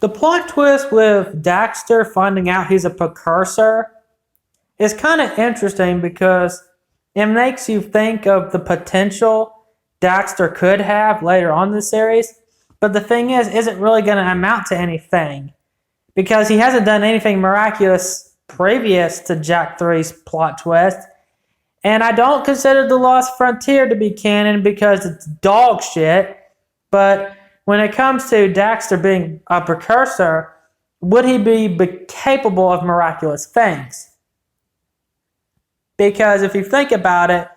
The plot twist with Daxter finding out he's a precursor is kind of interesting because it makes you think of the potential Daxter could have later on in the series. But the thing is it really going to amount to anything? Because he hasn't done anything miraculous previous to Jak 3's plot twist. And I don't consider The Lost Frontier to be canon because it's dog shit. But when it comes to Daxter being a precursor, would he be capable of miraculous things? Because if you think about it,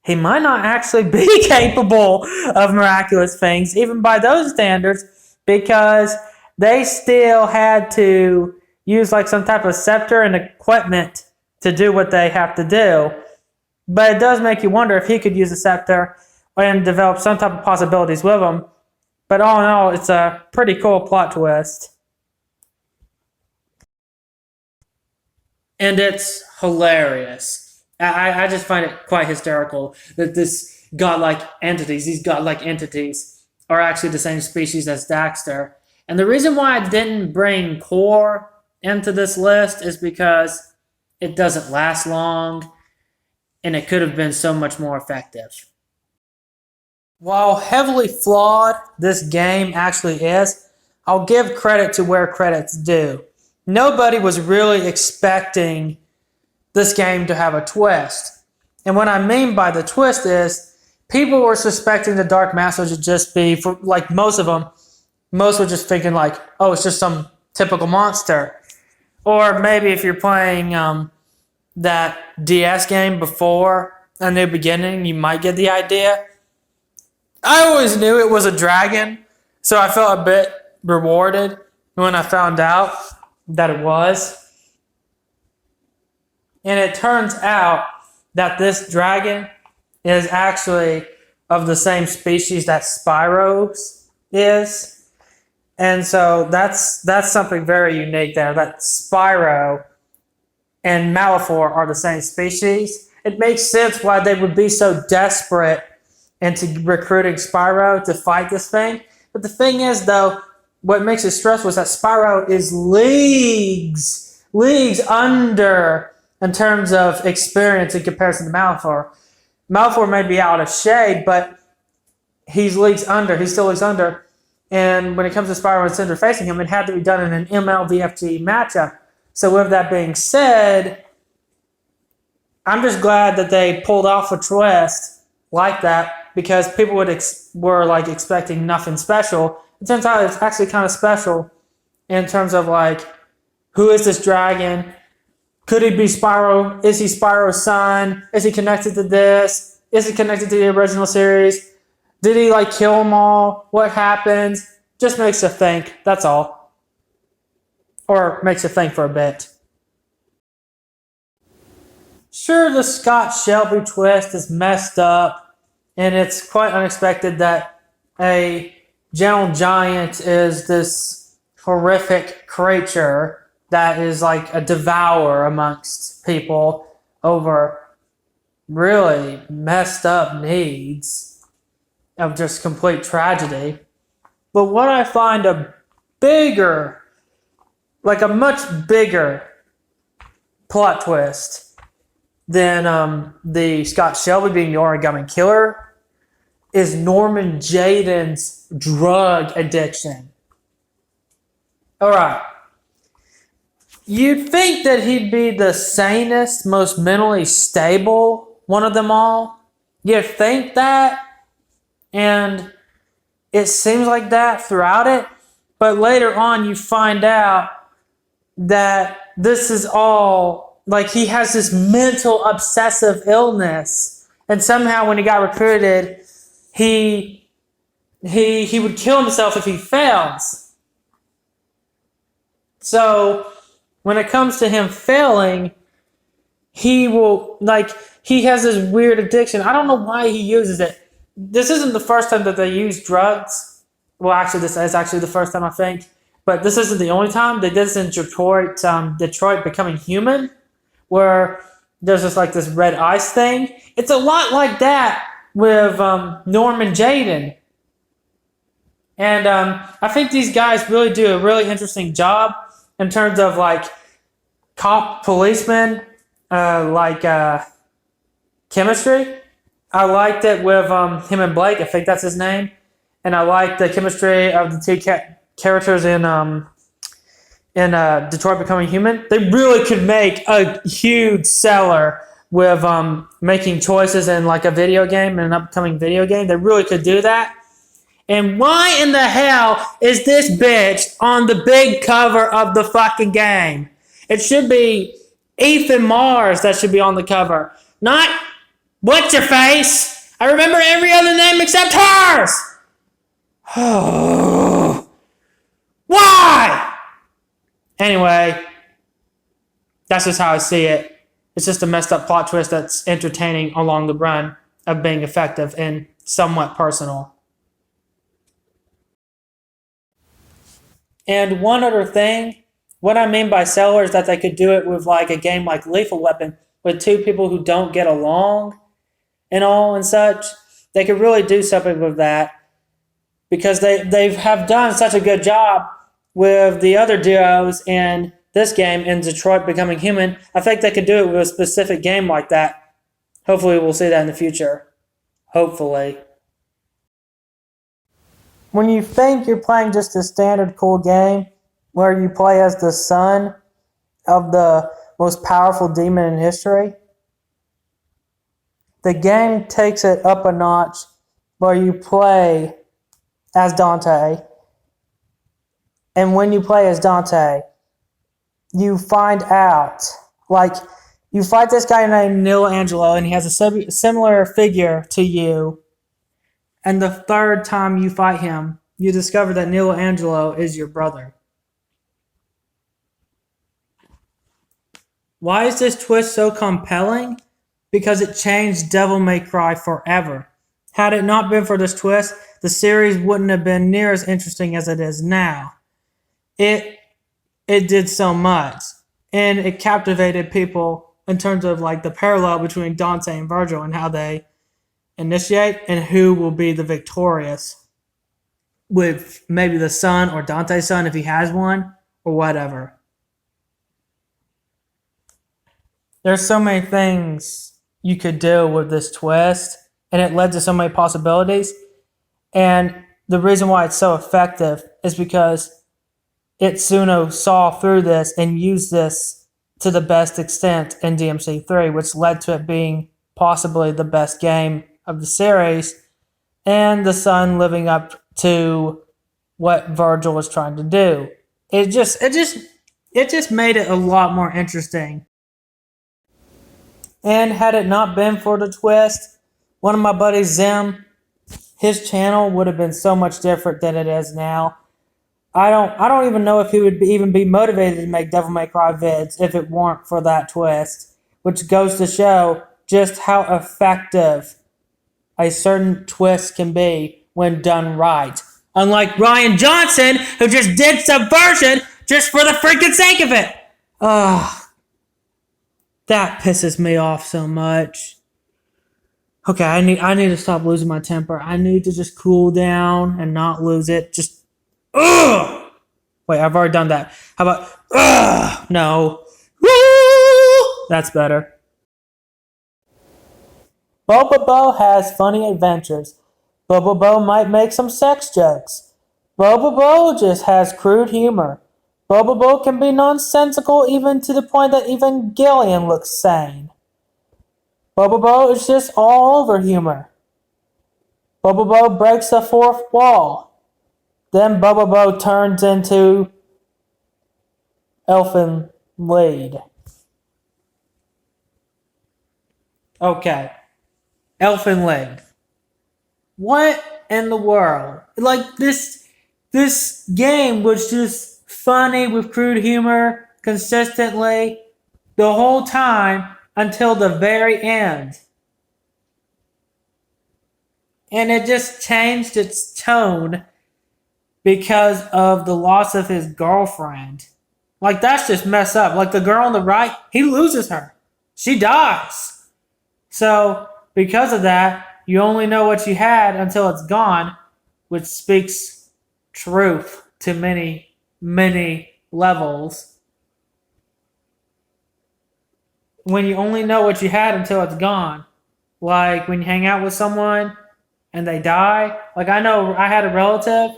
he might not actually be capable of miraculous things, even by those standards, because they still had to use like some type of scepter and equipment to do what they have to do. But it does make you wonder if he could use a scepter and develop some type of possibilities with him. But all in all, it's a pretty cool plot twist. And it's hilarious. I just find it quite hysterical that these godlike entities are actually the same species as Daxter. And the reason why I didn't bring Core into this list is because it doesn't last long and it could have been so much more effective. While heavily flawed this game actually is, I'll give credit to where credit's due. Nobody was really expecting this game to have a twist. And what I mean by the twist is, people were suspecting the Dark Master to just be, for like most of them, most were just thinking like, oh, it's just some typical monster. Or maybe if you're playing that DS game before A New Beginning, you might get the idea. I always knew it was a dragon, so I felt a bit rewarded when I found out that it was. And it turns out that this dragon is actually of the same species that Spyros is. And so that's something very unique there, that Spyro and Malefor are the same species. It makes sense why they would be so desperate into recruiting Spyro to fight this thing. But the thing is, though, what makes it stressful is that Spyro is leagues under in terms of experience in comparison to Malefor. Malefor may be out of shade, but he's leagues under. He's still leagues under. And when it comes to Spyro and Cinder facing him, it had to be done in an MLVFG matchup. So with that being said, I'm just glad that they pulled off a twist like that, because people were like expecting nothing special. It turns out it's actually kind of special in terms of like, who is this dragon? Could he be Spyro? Is he Spyro's son? Is he connected to this? Is he connected to the original series? Did he like kill them all? What happens? Just makes you think, that's all. Or makes you think for a bit. Sure, the Scott Shelby twist is messed up, and it's quite unexpected that a gentle giant is this horrific creature that is like a devourer amongst people over really messed up needs of just complete tragedy. But what I find a much bigger plot twist than the Scott Shelby being the origami killer is Norman Jayden's drug addiction. Alright. You'd think that he'd be the sanest, most mentally stable one of them all. You'd think that, and it seems like that throughout it, but later on you find out that this is all, like, he has this mental obsessive illness, and somehow when he got recruited, he would kill himself if he fails. So when it comes to him failing, he has this weird addiction. I don't know why he uses it. This isn't the first time that they use drugs. Well, actually, this is actually the first time, I think. But this isn't the only time. They did this in Detroit Becoming Human, where there's just like this red ice thing. It's a lot like that with Norman Jayden. And I think these guys really do a really interesting job in terms of like cop, policeman, chemistry. I liked it with him and Blake. I think that's his name. And I liked the chemistry of the two characters in Detroit Becoming Human. They really could make a huge seller with making choices in like a video game, in an upcoming video game. They really could do that. And why in the hell is this bitch on the big cover of the fucking game? It should be Ethan Mars that should be on the cover. Not what's your face? I remember every other name except hers. Why? Anyway, that's just how I see it. It's just a messed up plot twist that's entertaining along the run of being effective and somewhat personal. And one other thing, what I mean by seller is that they could do it with like a game like Lethal Weapon with two people who don't get along and all and such. They could really do something with that because they have done such a good job with the other duos in this game in Detroit Becoming Human. I think they could do it with a specific game like that. Hopefully we'll see that in the future. Hopefully. When you think you're playing just a standard cool game where you play as the son of the most powerful demon in history, the game takes it up a notch where you play as Dante. And when you play as Dante, you find out, like, you fight this guy named Neil Angelo, and he has a similar figure to you. And the third time you fight him, you discover that Neil Angelo is your brother. Why is this twist so compelling? Because it changed Devil May Cry forever. Had it not been for this twist, the series wouldn't have been near as interesting as it is now. It did so much, and it captivated people in terms of like the parallel between Dante and Virgil and how they initiate and who will be the victorious, with maybe the son or Dante's son if he has one or whatever. There's so many things you could do with this twist, and it led to so many possibilities. And the reason why it's so effective is because Itsuno saw through this and used this to the best extent in DMC3, which led to it being possibly the best game of the series, and the son living up to what Virgil was trying to do. It just made it a lot more interesting. And had it not been for the twist, one of my buddies, Zim, his channel would have been so much different than it is now. I don't even know if he would even be motivated to make Devil May Cry vids if it weren't for that twist, which goes to show just how effective a certain twist can be when done right. Unlike Rian Johnson, who just did Subversion just for the freaking sake of it. That pisses me off so much. Okay, I need to stop losing my temper. I need to just cool down and not lose it. Just wait, I've already done that. How about no. That's better. Bobobo has funny adventures. Bobobo might make some sex jokes. Bobobo just has crude humor. Bobobo can be nonsensical even to the point that even Gillian looks sane. Bobobo is just all over humor. Bobobo breaks the fourth wall. Then Bobobo turns into Elfen Lied. Okay. Elfen Lied. What in the world? Like, this game was just funny with crude humor consistently the whole time until the very end. And it just changed its tone because of the loss of his girlfriend. Like, that's just messed up. Like, the girl on the right, he loses her. She dies. So, because of that, you only know what you had until it's gone, which speaks truth to many, many levels. When you only know what you had until it's gone. Like when you hang out with someone and they die. Like I know I had a relative,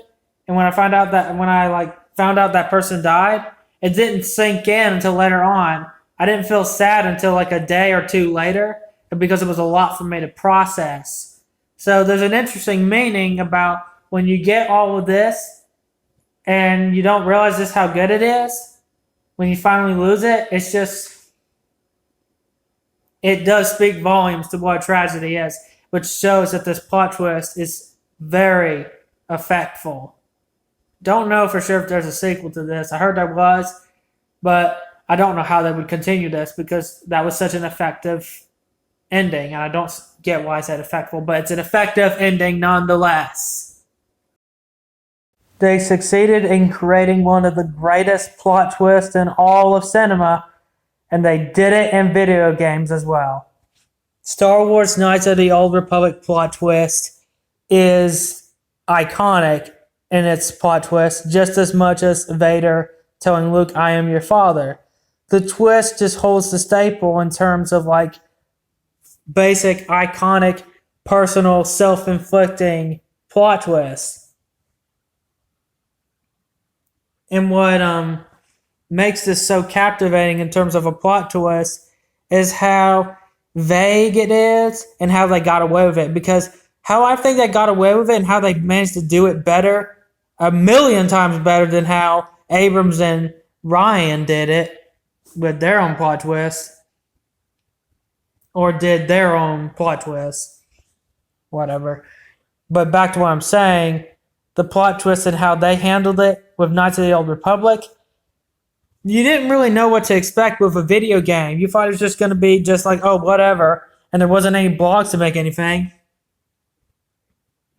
and when I found out that person died, it didn't sink in until later on. I didn't feel sad until like a day or two later because it was a lot for me to process. So there's an interesting meaning about when you get all of this and you don't realize just how good it is. When you finally lose it, it does speak volumes to what a tragedy is, which shows that this plot twist is very effectful. Don't know for sure if there's a sequel to this. I heard there was, but I don't know how they would continue this because that was such an effective ending, and I don't get why I said effectful, but it's an effective ending nonetheless. They succeeded in creating one of the greatest plot twists in all of cinema, and they did it in video games as well. Star Wars Knights of the Old Republic plot twist is iconic in its plot twist just as much as Vader telling Luke, I am your father. The twist just holds the staple in terms of like basic, iconic, personal, self-inflicting plot twists. And what makes this so captivating in terms of a plot twist is how vague it is and how they got away with it. Because how I think they got away with it and how they managed to do it better, a million times better than how Abrams and Ryan did it with their own plot twist. Or did their own plot twist. Whatever. But back to what I'm saying, the plot twist and how they handled it with Knights of the Old Republic, you didn't really know what to expect with a video game. You thought it was just going to be just like, oh, whatever, and there wasn't any blogs to make anything.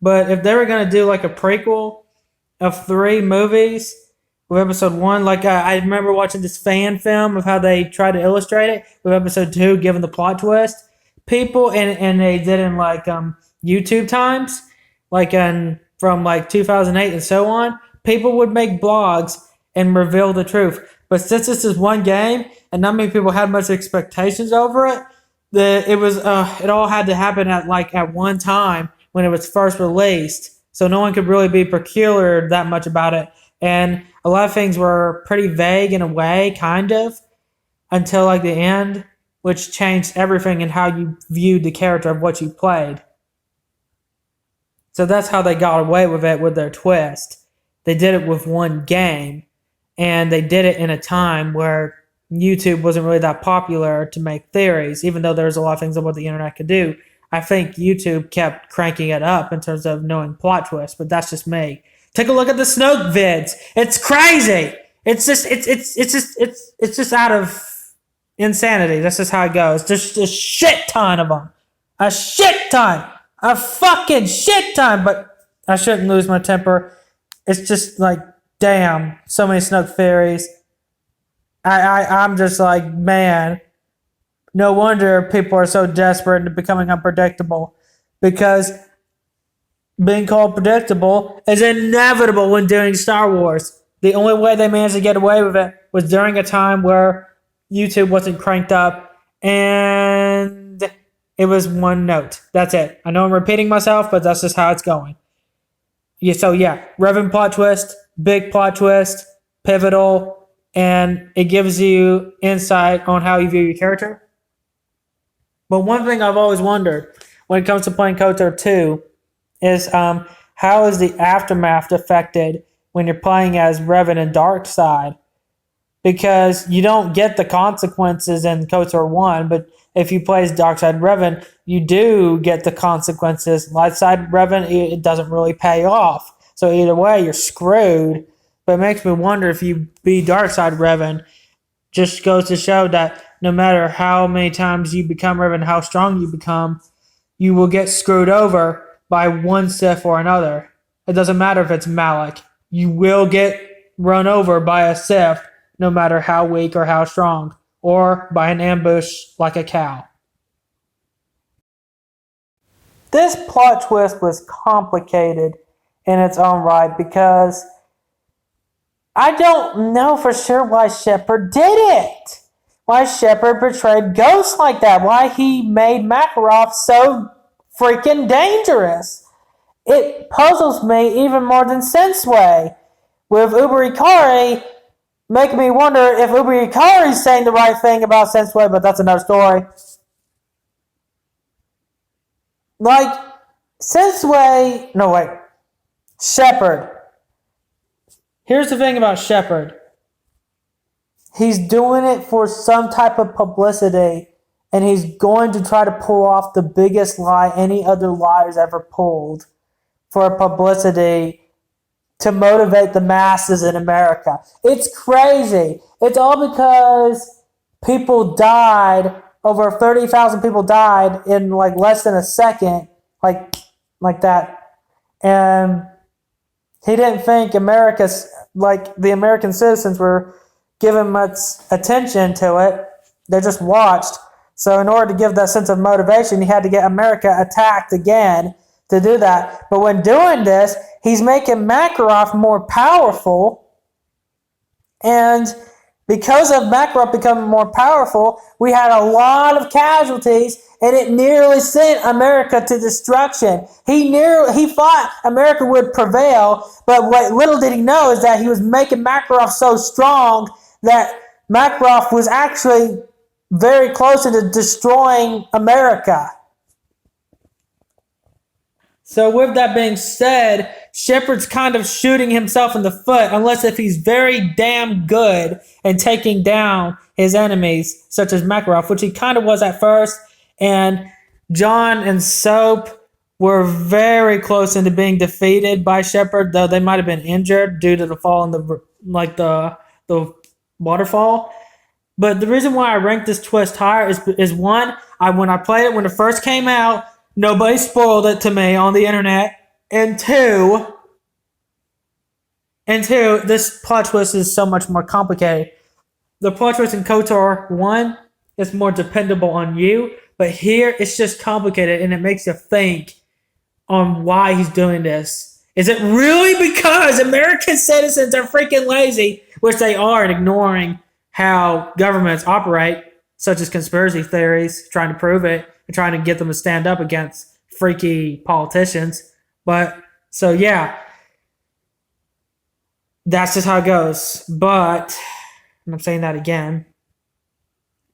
But if they were going to do like a prequel of 3 movies with episode 1, like I remember watching this fan film of how they tried to illustrate it with episode 2, given the plot twist. People, and they did in like YouTube times, like from like 2008 and so on, people would make blogs and reveal the truth. But since this is one game and not many people had much expectations over it, it all had to happen at one time when it was first released. So no one could really be peculiar that much about it. And a lot of things were pretty vague in a way, kind of, until like the end, which changed everything in how you viewed the character of what you played. So that's how they got away with it with their twist. They did it with one game. And they did it in a time where YouTube wasn't really that popular to make theories, even though there's a lot of things on what the internet could do. I think YouTube kept cranking it up in terms of knowing plot twists, but that's just me. Take a look at the Snoke vids. It's crazy. It's just out of insanity. That's just how it goes. There's a shit ton of them. A shit ton. A fucking shit ton. But I shouldn't lose my temper. It's just like, damn, so many Snoke theories. I'm just like, man, no wonder people are so desperate into becoming unpredictable, because being called predictable is inevitable when doing Star Wars. The only way they managed to get away with it was during a time where YouTube wasn't cranked up and it was one note. That's it. I know I'm repeating myself, but that's just how it's going. Revan plot twist, big plot twist, pivotal, and it gives you insight on how you view your character. But one thing I've always wondered when it comes to playing KOTOR 2 is how is the aftermath affected when you're playing as Revan and Darkseid? Because you don't get the consequences in KOTOR 1, but if you play as Darkseid Revan, you do get the consequences. Lightside Revan, it doesn't really pay off. So either way, you're screwed. But it makes me wonder if you be Darkseid Revan, just goes to show that no matter how many times you become Revan, how strong you become, you will get screwed over by one Sith or another. It doesn't matter if it's Malak. You will get run over by a Sith, no matter how weak or how strong, or by an ambush like a cow. This plot twist was complicated in its own right, because I don't know for sure why Shepard did it. Why Shepard portrayed Ghost like that. Why he made Makarov so freaking dangerous. It puzzles me even more than Sensei. With Uber Ikari, making me wonder if Uber Ikari is saying the right thing about Sensei, but that's another story. Like, Shepard. Here's the thing about Shepard. He's doing it for some type of publicity, and he's going to try to pull off the biggest lie any other liar's ever pulled for publicity to motivate the masses in America. It's crazy. It's all because people died. Over 30,000 people died in like less than a second, like that. And he didn't think the American citizens were giving much attention to it. They just watched. So in order to give that sense of motivation, he had to get America attacked again to do that. But when doing this, he's making Makarov more powerful. And because of Makarov becoming more powerful, we had a lot of casualties, and it nearly sent America to destruction. He thought America would prevail, but what little did he know is that he was making Makarov so strong that Makarov was actually very close to destroying America. So with that being said, Shepard's kind of shooting himself in the foot, unless if he's very damn good at taking down his enemies, such as Makarov, which he kind of was at first. And John and Soap were very close into being defeated by Shepard, though they might have been injured due to the fall in the waterfall. But the reason why I ranked this twist higher is one, when I played it when it first came out, nobody spoiled it to me on the internet. And two, this plot twist is so much more complicated. The plot twist in KOTOR 1 is more dependable on you, but here it's just complicated, and it makes you think on why he's doing this. Is it really because American citizens are freaking lazy, which they are, in ignoring how governments operate, such as conspiracy theories, trying to prove it, and trying to get them to stand up against freaky politicians. But, so yeah, that's just how it goes. But, and I'm saying that again,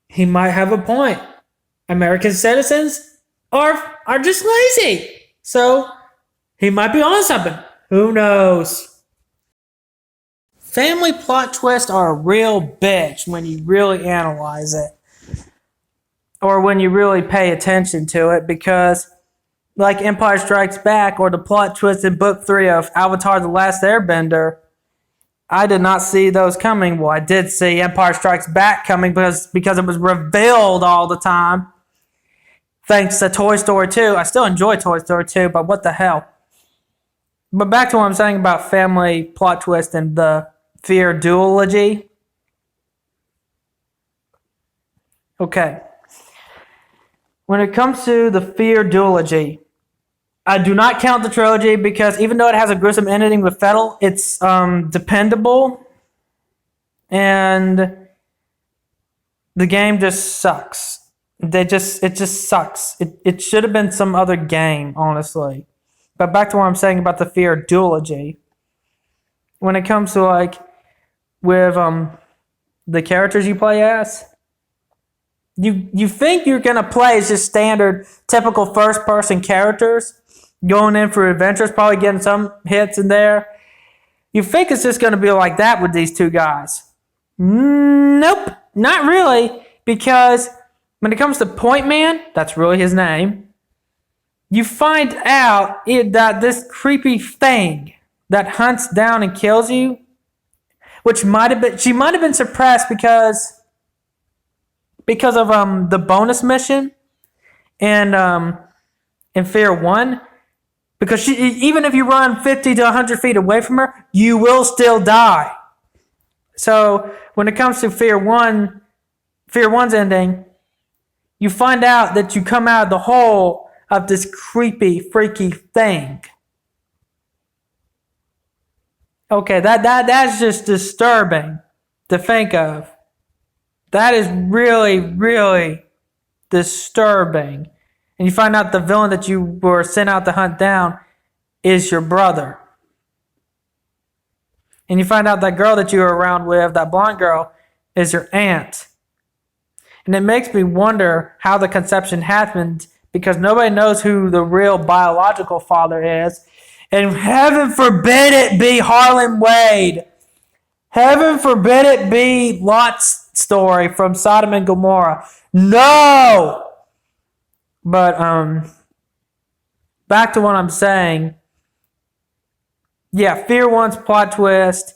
he might have a point. American citizens are just lazy. So, he might be on something. Who knows? Family plot twists are a real bitch when you really analyze it. Or when you really pay attention to it, because like Empire Strikes Back or the plot twist in Book 3 of Avatar The Last Airbender, I did not see those coming. Well, I did see Empire Strikes Back coming because it was revealed all the time. Thanks to Toy Story 2. I still enjoy Toy Story 2, but what the hell. But back to what I'm saying about family plot twist and the fear duology. Okay. When it comes to the fear duology, I do not count the trilogy because even though it has a gruesome ending with Fettel, it's dependable, and the game just sucks. It just sucks. It should have been some other game, honestly. But back to what I'm saying about the fear duology. When it comes to with the characters you play as, you think you're gonna play as just standard, typical first-person characters, going in for adventures, probably getting some hits in there. You think it's just gonna be like that with these two guys. Nope, not really, because when it comes to Point Man, that's really his name, you find out that this creepy thing that hunts down and kills you, which she might have been suppressed because of the bonus mission and in Fear 1, because even if you run 50 to 100 feet away from her, you will still die. So when it comes to Fear 1's ending, you find out that you come out of the hole of this creepy, freaky thing. Okay, that's just disturbing to think of. That is really, really disturbing. And you find out the villain that you were sent out to hunt down is your brother. And you find out that girl that you were around with, that blonde girl, is your aunt. And it makes me wonder how the conception happened, because nobody knows who the real biological father is. And heaven forbid it be Harlan Wade. Heaven forbid it be Lot's story from Sodom and Gomorrah. No! But, back to what I'm saying. Yeah, Fear 1's plot twist.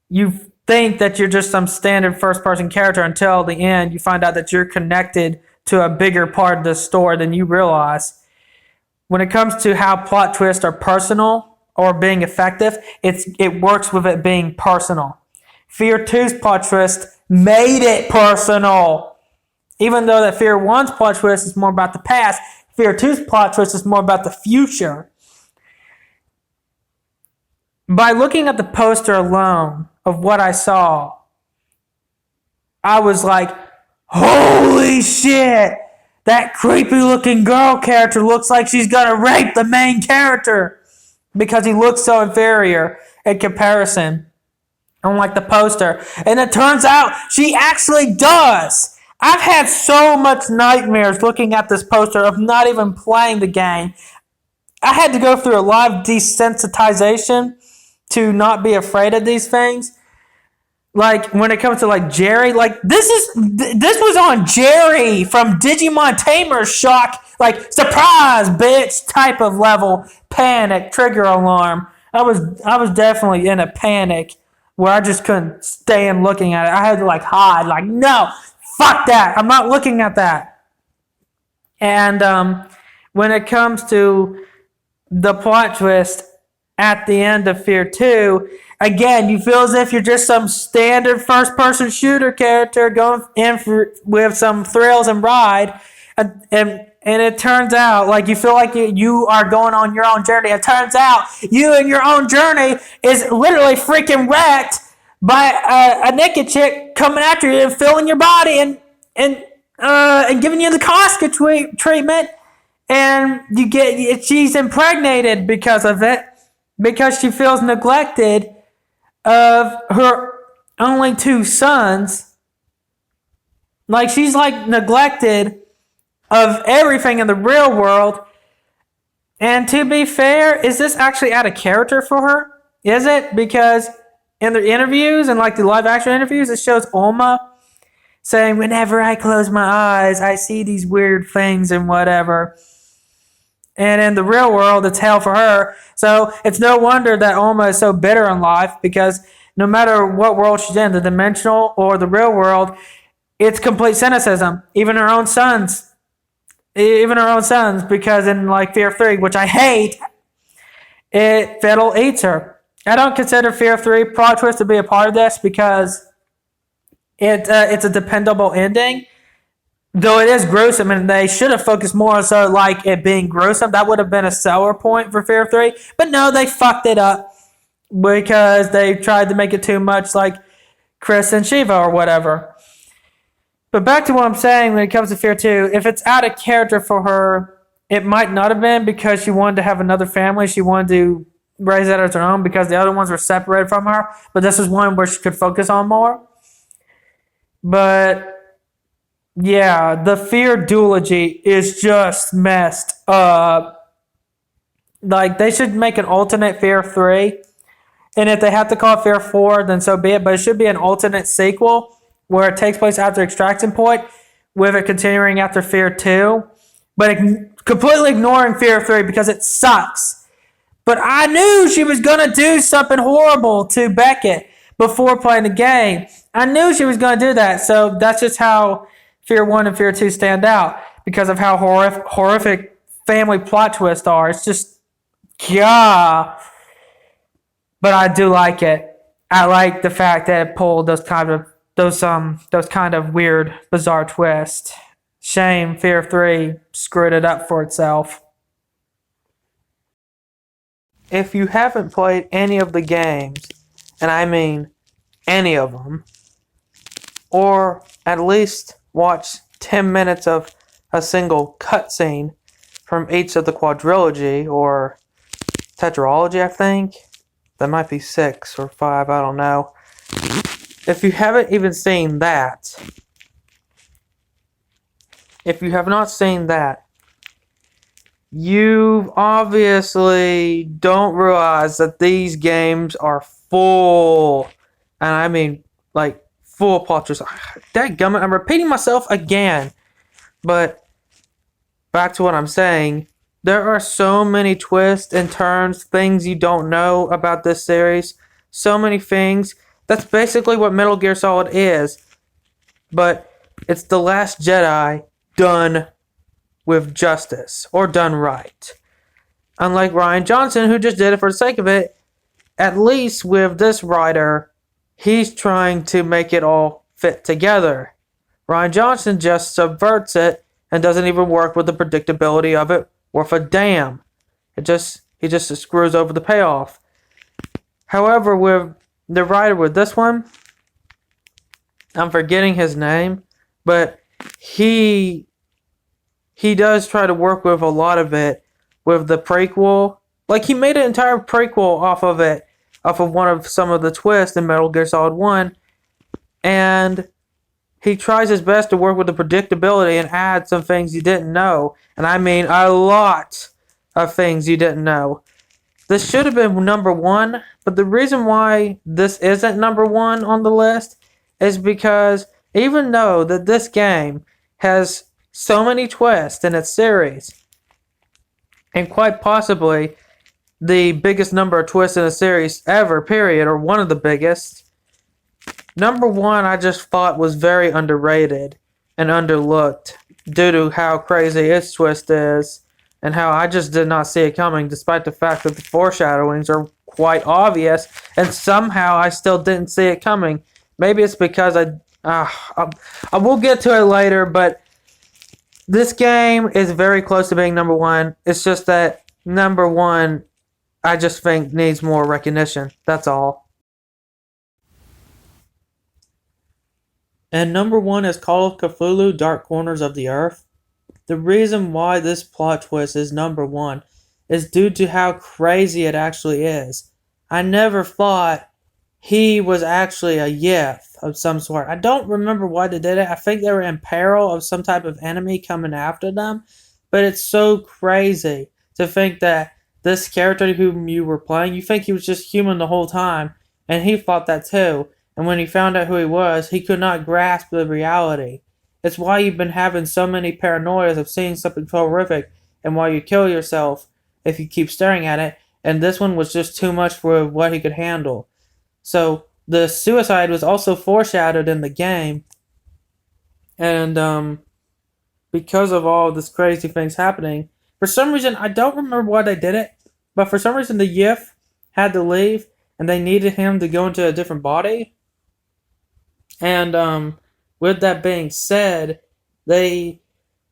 You think that you're just some standard first-person character until the end. You find out that you're connected to a bigger part of the story than you realize. When it comes to how plot twists are personal or being effective, it works with it being personal. Fear 2's plot twist made it personal. Even though that Fear 1's plot twist is more about the past, Fear 2's plot twist is more about the future. By looking at the poster alone of what I saw, I was like, holy shit! That creepy looking girl character looks like she's gonna rape the main character because he looks so inferior in comparison. Unlike the poster. And it turns out she actually does. I've had so much nightmares looking at this poster of not even playing the game. I had to go through a lot of desensitization to not be afraid of these things. Like when it comes to like Jerry, like this was on Jerry from Digimon Tamer's shock, like surprise bitch type of level, panic, trigger alarm. I was definitely in a panic where I just couldn't stand looking at it. I had to like hide, like, no, fuck that. I'm not looking at that. And when it comes to the plot twist at the end of Fear 2, again, you feel as if you're just some standard first-person shooter character going in with some thrills and ride. And it turns out, like, you feel like you are going on your own journey. It turns out you and your own journey is literally freaking wrecked by a naked chick coming after you and filling your body and giving you the Casca treatment. And she's impregnated because of it, because she feels neglected of her only 2 sons. Like, she's like neglected of everything in the real world. And to be fair, is this actually out of character for her? Is it? Because in the interviews and like the live action interviews, it shows Oma saying, whenever I close my eyes, I see these weird things and whatever. And in the real world, it's hell for her. So it's no wonder that Oma is so bitter in life, because no matter what world she's in, the dimensional or the real world, it's complete cynicism. Even her own sons, because in like Fear 3, which I hate, Fiddle eats her. I don't consider Fear 3 plot twist to be a part of this because it's a dependable ending. Though it is gruesome, and they should have focused more so like it being gruesome. That would have been a seller point for Fear 3. But no, they fucked it up because they tried to make it too much like Chris and Shiva or whatever. But back to what I'm saying when it comes to Fear 2, if it's out of character for her, it might not have been because she wanted to have another family. She wanted to raise that as her own because the other ones were separated from her. But this is one where she could focus on more. But yeah, the Fear duology is just messed up. Like, they should make an alternate Fear 3. And if they have to call it Fear 4, then so be it. But it should be an alternate sequel where it takes place after Extraction Point, with it continuing after Fear 2. But completely ignoring Fear 3 because it sucks. But I knew she was going to do something horrible to Beckett before playing the game. I knew she was going to do that. So that's just how Fear 1 and Fear 2 stand out, because of how horrific family plot twists are. It's just, yeah. But I do like it. I like the fact that it pulled those kind of weird, bizarre twists. Shame Fear 3 screwed it up for itself. If you haven't played any of the games, and I mean any of them, or at least watch 10 minutes of a single cutscene from each of the quadrilogy or tetralogy, I think. That might be 6 or 5, I don't know. If you haven't even seen that, if you have not seen that, you obviously don't realize that these games are full, and I mean, like, full plot twists. Dadgummit, I'm repeating myself again, but back to what I'm saying. There are so many twists and turns, things you don't know about this series. So many things. That's basically what Metal Gear Solid is. But it's The Last Jedi done with justice, or done right. Unlike Rian Johnson, who just did it for the sake of it, at least with this writer, he's trying to make it all fit together. Rian Johnson just subverts it and doesn't even work with the predictability of it worth a damn. He just screws over the payoff. However, with the writer with this one, I'm forgetting his name, but he does try to work with a lot of it with the prequel. Like, he made an entire prequel off of it, off of one of some of the twists in Metal Gear Solid 1, and he tries his best to work with the predictability and add some things you didn't know. And I mean a lot of things you didn't know. This should have been number 1, but the reason why this isn't number 1 on the list is because even though that this game has so many twists in its series, and quite possibly the biggest number of twists in a series ever, period, or one of the biggest, number 1 I just thought was very underrated and underlooked due to how crazy its twist is and how I just did not see it coming, despite the fact that the foreshadowings are quite obvious, and somehow I still didn't see it coming. Maybe it's because I will get to it later, but this game is very close to being number 1. It's just that number 1, I just think, needs more recognition. That's all. And number 1 is Call of Cthulhu: Dark Corners of the Earth. The reason why this plot twist is number 1 is due to how crazy it actually is. I never thought he was actually a Yith of some sort. I don't remember why they did it. I think they were in peril of some type of enemy coming after them. But it's so crazy to think that this character whom you were playing, you think he was just human the whole time, and he thought that too. And when he found out who he was, he could not grasp the reality. It's why you've been having so many paranoias of seeing something horrific, and why you kill yourself if you keep staring at it. And this one was just too much for what he could handle. So the suicide was also foreshadowed in the game. And because of all this crazy things happening, for some reason, I don't remember why they did it, but for some reason the Yith had to leave, and they needed him to go into a different body. And with that being said, he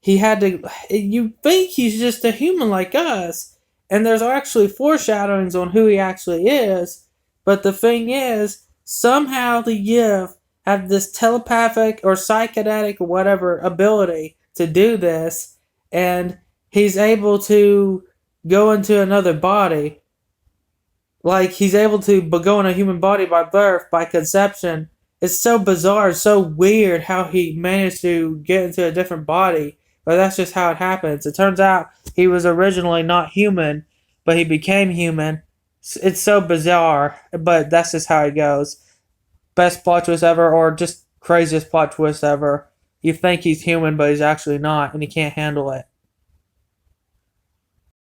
had to. You think he's just a human like us, and there's actually foreshadowings on who he actually is. But the thing is, somehow the Yith have this telepathic or psychedelic or whatever ability to do this, and he's able to go into another body. Like, he's able to go in a human body by birth, by conception. It's so bizarre, so weird how he managed to get into a different body. But that's just how it happens. It turns out he was originally not human, but he became human. It's so bizarre, but that's just how it goes. Best plot twist ever, or just craziest plot twist ever. You think he's human, but he's actually not, and he can't handle it.